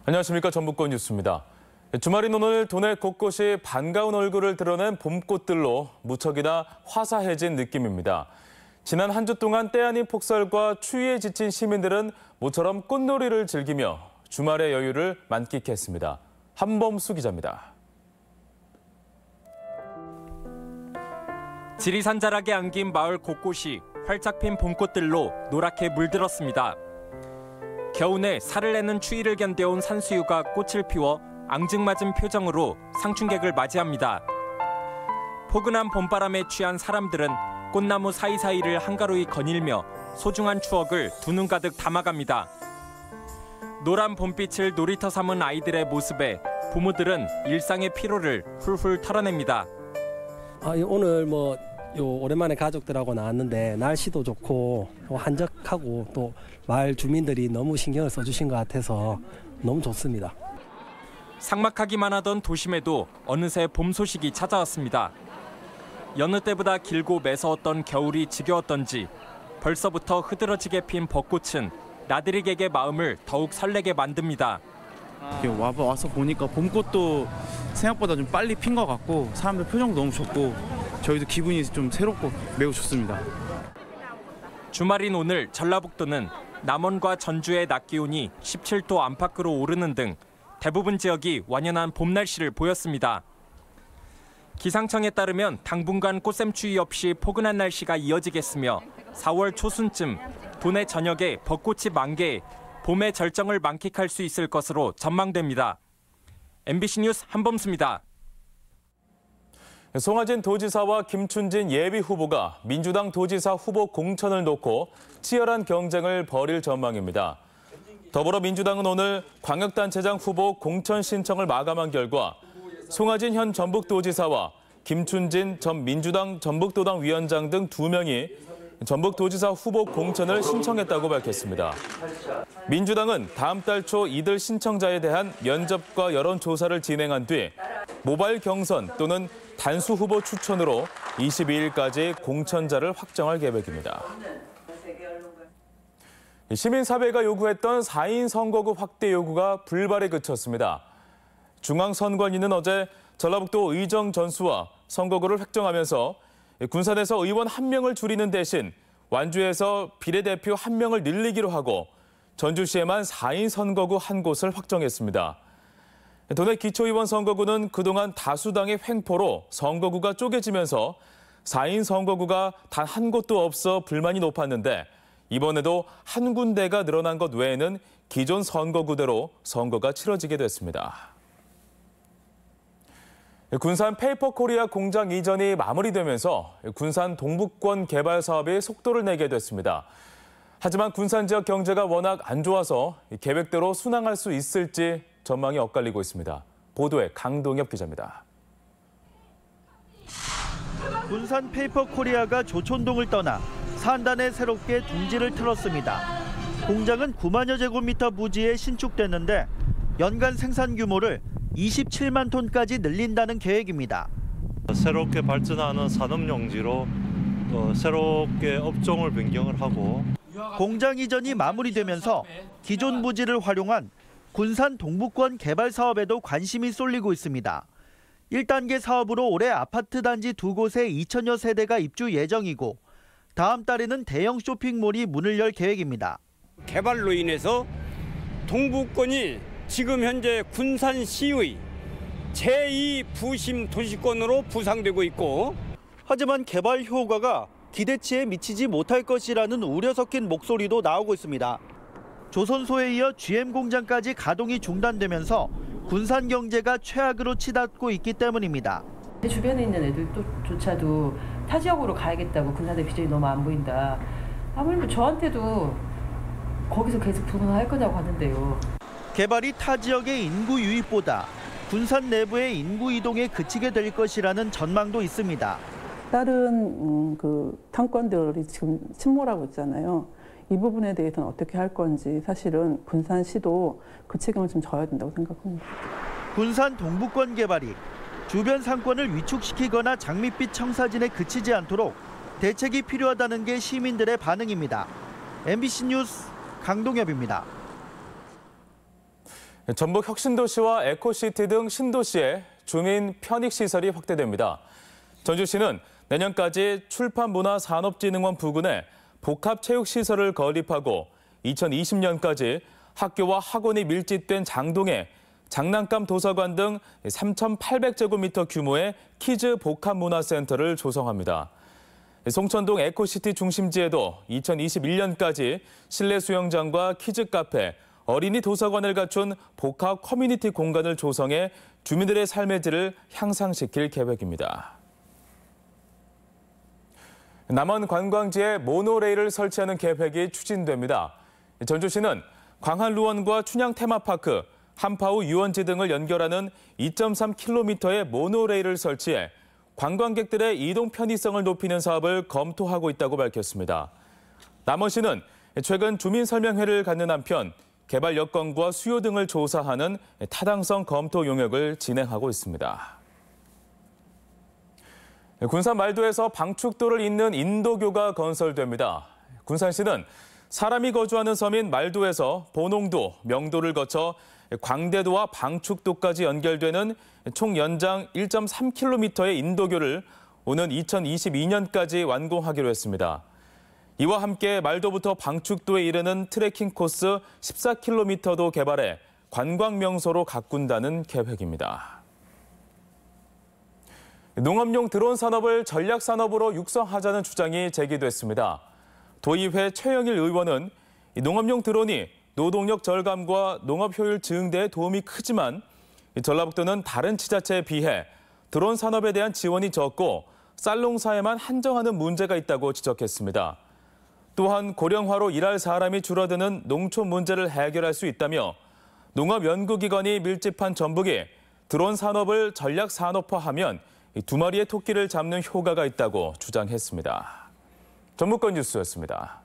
안녕하십니까. 전북권 뉴스입니다. 주말인 오늘 도내 곳곳이 반가운 얼굴을 드러낸 봄꽃들로 무척이나 화사해진 느낌입니다. 지난 한 주 동안 때 아닌 폭설과 추위에 지친 시민들은 모처럼 꽃놀이를 즐기며 주말의 여유를 만끽했습니다. 한범수 기자입니다. 지리산자락에 안긴 마을 곳곳이 활짝 핀 봄꽃들로 노랗게 물들었습니다. 겨우내 살을 내는 추위를 견뎌온 산수유가 꽃을 피워 앙증맞은 표정으로 상춘객을 맞이합니다. 포근한 봄바람에 취한 사람들은 꽃나무 사이사이를 한가로이 거닐며 소중한 추억을 두 눈 가득 담아갑니다. 노란 봄빛을 놀이터 삼은 아이들의 모습에 부모들은 일상의 피로를 훌훌 털어냅니다. 오늘 오랜만에 가족들하고 나왔는데 날씨도 좋고 한적하고 또 마을 주민들이 너무 신경을 써주신 것 같아서 너무 좋습니다. 삭막하기만 하던 도심에도 어느새 봄 소식이 찾아왔습니다. 여느 때보다 길고 매서웠던 겨울이 지겨웠던지 벌써부터 흐드러지게 핀 벚꽃은 나들이객의 마음을 더욱 설레게 만듭니다. 와서 보니까 봄꽃도 생각보다 좀 빨리 핀 것 같고 사람들 표정도 너무 좋고 저희도 기분이 좀 새롭고 매우 좋습니다. 주말인 오늘 전라북도는 남원과 전주의 낮 기온이 17도 안팎으로 오르는 등 대부분 지역이 완연한 봄 날씨를 보였습니다. 기상청에 따르면 당분간 꽃샘추위 없이 포근한 날씨가 이어지겠으며 4월 초순쯤 도내 전역에 벚꽃이 만개해 봄의 절정을 만끽할 수 있을 것으로 전망됩니다. MBC 뉴스 한범수입니다. 송하진 도지사와 김춘진 예비 후보가 민주당 도지사 후보 공천을 놓고 치열한 경쟁을 벌일 전망입니다. 더불어민주당은 오늘 광역단체장 후보 공천 신청을 마감한 결과 송하진 현 전북도지사와 김춘진 전 민주당 전북도당 위원장 등 2명이 전북도지사 후보 공천을 신청했다고 밝혔습니다. 민주당은 다음 달 초 이들 신청자에 대한 면접과 여론조사를 진행한 뒤 모바일 경선 또는 단수 후보 추천으로 22일까지 공천자를 확정할 계획입니다. 시민사회가 요구했던 4인 선거구 확대 요구가 불발에 그쳤습니다. 중앙선관위는 어제 전라북도 의정 전수와 선거구를 획정하면서 군산에서 의원 1명을 줄이는 대신 완주에서 비례대표 1명을 늘리기로 하고 전주시에만 4인 선거구 1곳을 확정했습니다. 도내 기초의원 선거구는 그동안 다수당의 횡포로 선거구가 쪼개지면서 4인 선거구가 단 한 곳도 없어 불만이 높았는데 이번에도 한 군데가 늘어난 것 외에는 기존 선거구대로 선거가 치러지게 됐습니다. 군산 페이퍼코리아 공장 이전이 마무리되면서 군산 동북권 개발 사업이 속도를 내게 됐습니다. 하지만 군산 지역 경제가 워낙 안 좋아서 계획대로 순항할 수 있을지 전망이 엇갈리고 있습니다. 보도에 강동엽 기자입니다. 군산 페이퍼코리아가 조촌동을 떠나 산단에 새롭게 둥지를 틀었습니다. 공장은 9만여 제곱미터 부지에 신축됐는데 연간 생산 규모를 27만 톤까지 늘린다는 계획입니다. 새롭게 발전하는 산업용지로 새롭게 업종을 변경을 하고 공장 이전이 마무리되면서 기존 부지를 활용한 군산 동북권 개발 사업에도 관심이 쏠리고 있습니다. 1단계 사업으로 올해 아파트 단지 2곳에 2천여 세대가 입주 예정이고 다음 달에는 대형 쇼핑몰이 문을 열 계획입니다. 개발로 인해서 동북권이 지금 현재 군산시의 제2 부심 도시권으로 부상되고 있고 하지만 개발 효과가 기대치에 미치지 못할 것이라는 우려 섞인 목소리도 나오고 있습니다. 조선소에 이어 GM 공장까지 가동이 중단되면서 군산 경제가 최악으로 치닫고 있기 때문입니다. 주변에 있는 애들조차도 타 지역으로 가야겠다고 군산에 비전이 너무 안 보인다. 아무래도 저한테도 거기서 계속 부문할 거냐고 하는데요. 개발이 타 지역의 인구 유입보다 군산 내부의 인구 이동에 그치게 될 것이라는 전망도 있습니다. 다른 탐권들이 지금 침몰하고 있잖아요. 이 부분에 대해서는 어떻게 할 건지 사실은 군산시도 그 책임을 좀 져야 된다고 생각합니다. 군산 동북권 개발이 주변 상권을 위축시키거나 장밋빛 청사진에 그치지 않도록 대책이 필요하다는 게 시민들의 반응입니다. MBC 뉴스 강동엽입니다. 전북 혁신도시와 에코시티 등 신도시에 주민 편익시설이 확대됩니다. 전주시는 내년까지 출판문화산업진흥원 부근에 복합체육시설을 건립하고 2020년까지 학교와 학원이 밀집된 장동에 장난감 도서관 등 3,800제곱미터 규모의 키즈 복합문화센터를 조성합니다. 송천동 에코시티 중심지에도 2021년까지 실내 수영장과 키즈 카페, 어린이 도서관을 갖춘 복합 커뮤니티 공간을 조성해 주민들의 삶의 질을 향상시킬 계획입니다. 남원 관광지에 모노레일을 설치하는 계획이 추진됩니다. 전주시는 광안루원과 춘향 테마파크, 한파우 유원지 등을 연결하는 2.3km의 모노레일을 설치해 관광객들의 이동 편의성을 높이는 사업을 검토하고 있다고 밝혔습니다. 남원시는 최근 주민설명회를 갖는 한편 개발 여건과 수요 등을 조사하는 타당성 검토 용역을 진행하고 있습니다. 군산 말도에서 방축도를 잇는 인도교가 건설됩니다. 군산시는 사람이 거주하는 섬인 말도에서 보농도, 명도를 거쳐 광대도와 방축도까지 연결되는 총 연장 1.3km의 인도교를 오는 2022년까지 완공하기로 했습니다. 이와 함께 말도부터 방축도에 이르는 트레킹 코스 14km도 개발해 관광 명소로 가꾼다는 계획입니다. 농업용 드론 산업을 전략 산업으로 육성하자는 주장이 제기됐습니다. 도의회 최영일 의원은 농업용 드론이 노동력 절감과 농업 효율 증대에 도움이 크지만 전라북도는 다른 지자체에 비해 드론 산업에 대한 지원이 적고 쌀농사에만 한정하는 문제가 있다고 지적했습니다. 또한 고령화로 일할 사람이 줄어드는 농촌 문제를 해결할 수 있다며 농업연구기관이 밀집한 전북이 드론 산업을 전략 산업화하면 2마리의 토끼를 잡는 효과가 있다고 주장했습니다. 전북권 뉴스였습니다.